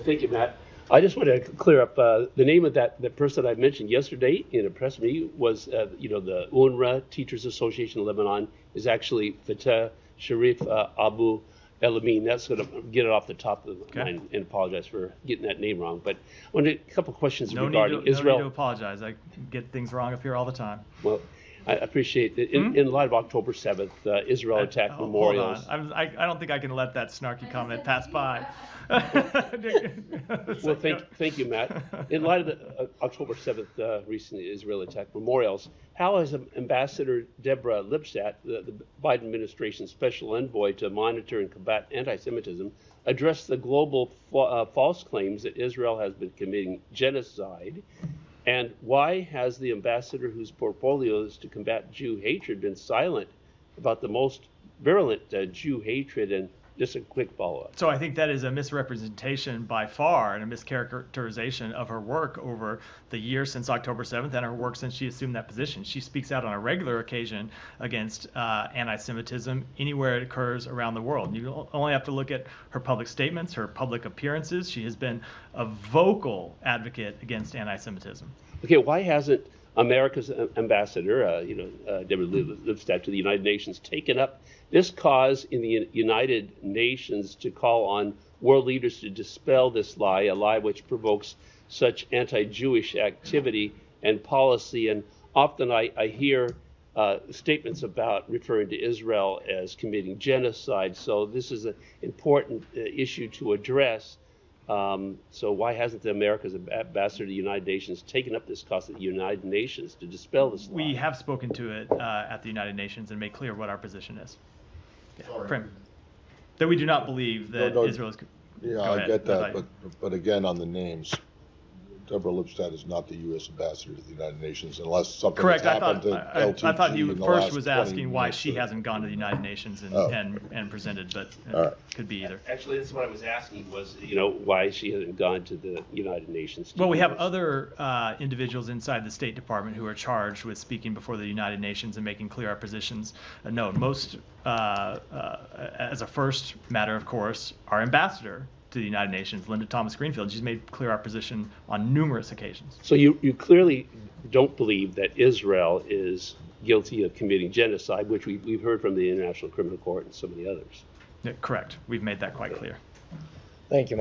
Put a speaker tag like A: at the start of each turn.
A: Thank you, Matt. I just want to clear up the name of the person I mentioned yesterday in a press meeting was, the UNRWA Teachers Association of Lebanon is actually Fateh Sharif Abu El-Amin. That's going to get it off the top of the mind and apologize for getting that name wrong. But I wanted a couple questions regarding Israel.
B: No need to apologize. I get things wrong up here all the time.
A: Well, I appreciate it. In light of October 7th, Israel attacked memorials.
B: Hold on. I don't think I can let that snarky comment pass by.
A: Well, thank you, Matt. In light of the October 7th, recently Israel attacked memorials, how has Ambassador Deborah Lipstadt, the Biden administration's special envoy to monitor and combat anti-Semitism, addressed the global false claims that Israel has been committing genocide? And why has the ambassador, whose portfolio is to combat Jew hatred, been silent about the most virulent Jew hatred? And just a quick follow-up.
B: So I think that is a misrepresentation by far and a mischaracterization of her work over the years since October 7th and her work since she assumed that position. She speaks out on a regular occasion against anti-Semitism anywhere it occurs around the world. You only have to look at her public statements, her public appearances. She has been a vocal advocate against anti-Semitism.
A: Okay, why hasn't America's ambassador, Deborah Lipstadt to the United Nations, taken up this cause in the United Nations to call on world leaders to dispel this lie, a lie which provokes such anti-Jewish activity and policy? And often I hear statements about referring to Israel as committing genocide. So this is an important issue to address. So why hasn't America's ambassador to the United Nations taken up this cause at the United Nations to dispel this lie?
B: We have spoken to it at the United Nations and made clear what our position is. Yeah. That we do not believe that Israel is.
C: Yeah, I get that, but again, on the names, Deborah Lipstadt is not the U.S. ambassador to the United Nations unless something has happened to LTG.
B: I thought you first was asking why she hasn't gone to the United Nations and presented, but it could be either.
A: Actually, that's what I was asking was, why she hasn't gone to the United Nations.
B: Well, we have other individuals inside the State Department who are charged with speaking before the United Nations and making clear our positions known. Most, as a first matter, of course, our ambassador to the United Nations, Linda Thomas Greenfield, she's made clear our position on numerous occasions.
A: So you clearly don't believe that Israel is guilty of committing genocide, which we've heard from the International Criminal Court and some of the others.
B: Yeah, correct. We've made that quite clear.
D: Thank you.